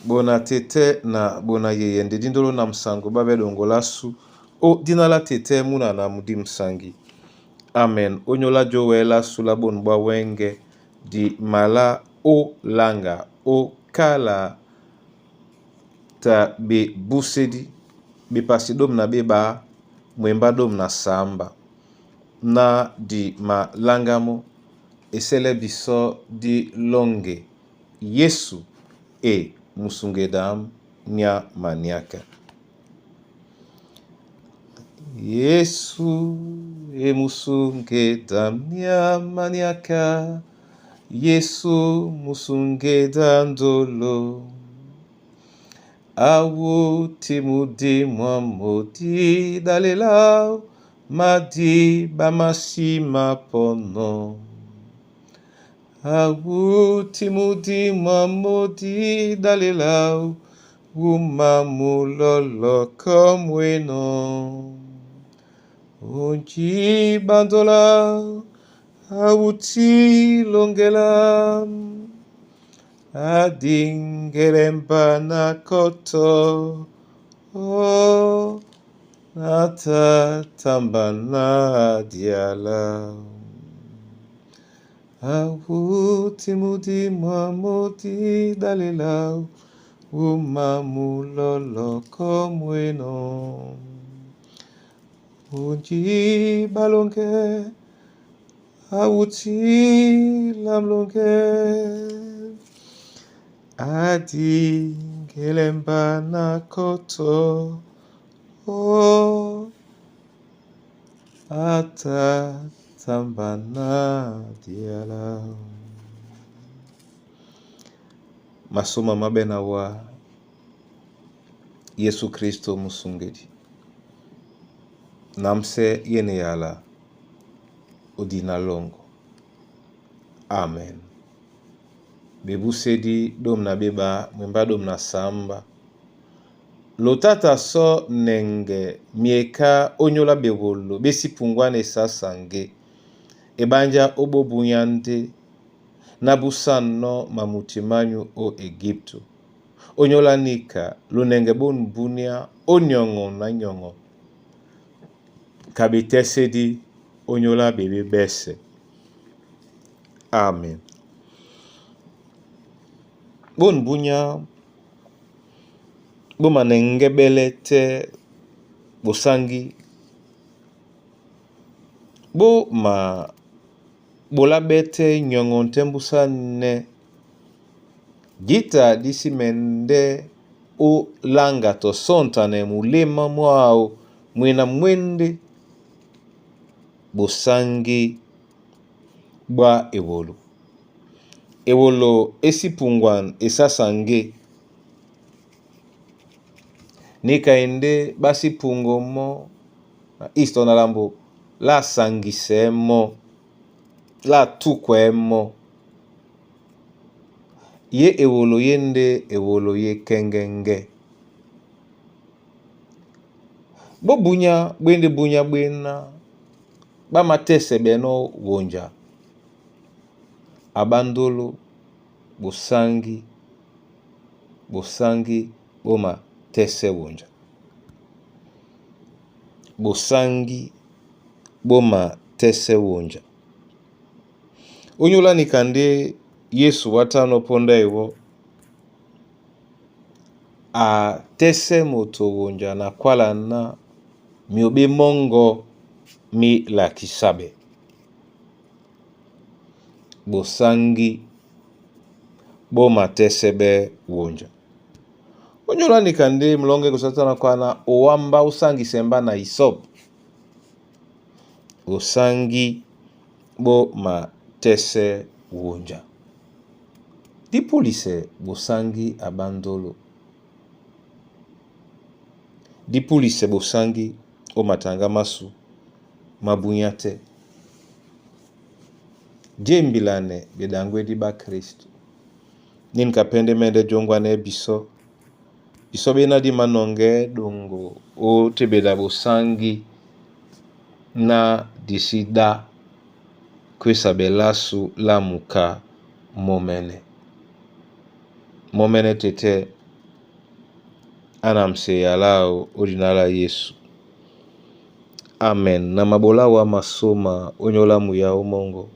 Bona tete na bona yeye ndindolo na msango babe dongolasu o dinala tete muna na mudi msangi. Amen. Onyola jowela sula bonbwa wenge di mala o langa o kala ta be busedi be pasidom na beba mwemba dom na samba na di ma langamo esele biso di longe Yesu e musungedam nya maniaka. Yesu e musungedam nya maniaka. Yesu musungedam dolo. Awu timudi mwamodi dalela madi bamasima pono. Awu timudi mwamodi dalela umamulolo komweno. Onji bandola awuti longela adingeremba na koto o nata tambana diala. Awuti mudi mwamodi dalela umamulolo komweno. Unji balonge awuti lamlonge adi gelemba na koto o ata tambana diala. Masoma mabena wa Yesu Kristo musungedi namse yene yala odina longo. Amen. Bebu sedi dom na beba mwemba dom na samba lotata so nenge mieka onyola bewolo besi pungwane sasange ebanja obo bunyande nabusano mamutimanyu o Egipto onyola nika lunenge bon bunia onyongo na nyongo kabite sedi onyola bebe bese. Amen. Bon bunya bo manenge belete bosangi bo ma bola bete nyongo tembusa ne gita disi mende o langa to sontane mulema mwao mwena mwende bosangi bwa ewolo. Ewolo esipungwan esasange nikaende basi pungomo isto na lambo la sangisemo la tukwemo ye ewolo yende ewolo ye kengenge bo bunya bwende bunya bwena ba matese beno wonja abandolo bosangi boma tese wonja bosangi boma tese wonja. Onyola nikande Yesu watano ponda ewo a tese moto wonja na kwala na miobe mongo mi la kisabe bosangi boma tese be wonja. Onyola nikande mlonge kusatana kwa na owamba usangi semba na isop usangi boma tese wonja. Di polise bosangi abandolo. Di polise bosangi o matanga masu mabunyate. Jembilane bedangwe di ba Kristo. Nin kapende mende jongwa ne biso. Biso bena di manonge dongo o tebeda bosangi na disida kwesa belasu la muka momene tete anamseya lao olina la Yesu. Amen. Na mabola wa masoma onyola muya umongo.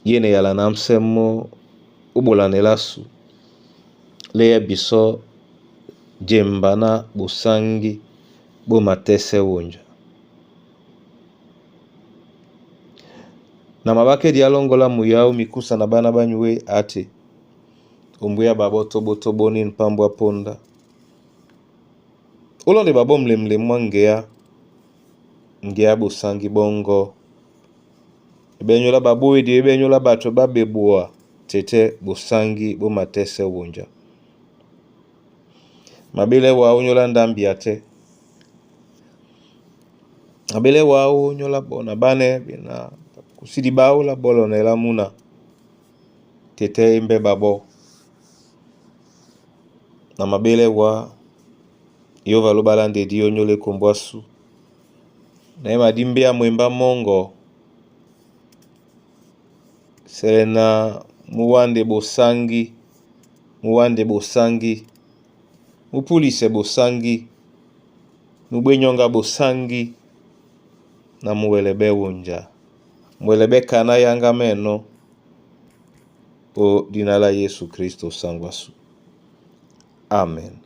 Yene yala namsemo ubola nelasu. Leya biso jembana busangi bo matese wonja. Na mabake dialongola muya mikusa na bana banywe ate. Umbuya baboto boto boni mpambwa ponda. Ulonde babo mlemle ngea busangi bongo. Ebenyola babu edi ebenyola bato babebua tete busangi bo matese wonja. Mabile wa unyola ndambi ate. Mabile wa unyola bona bane bina kusidi bao la bolo na la muna tete imbe babo. Na mabile wa Yova lobalande di onyole kombwasu. Na ema dimbea mwemba mongo. Serena muwande bosangi. Mupulise bosangi. Mubwenyonga bosangi. Na muwelebe wonja. Mwelebe kana yanga meno. O dinala Yesu Kristo sangwasu. Amen.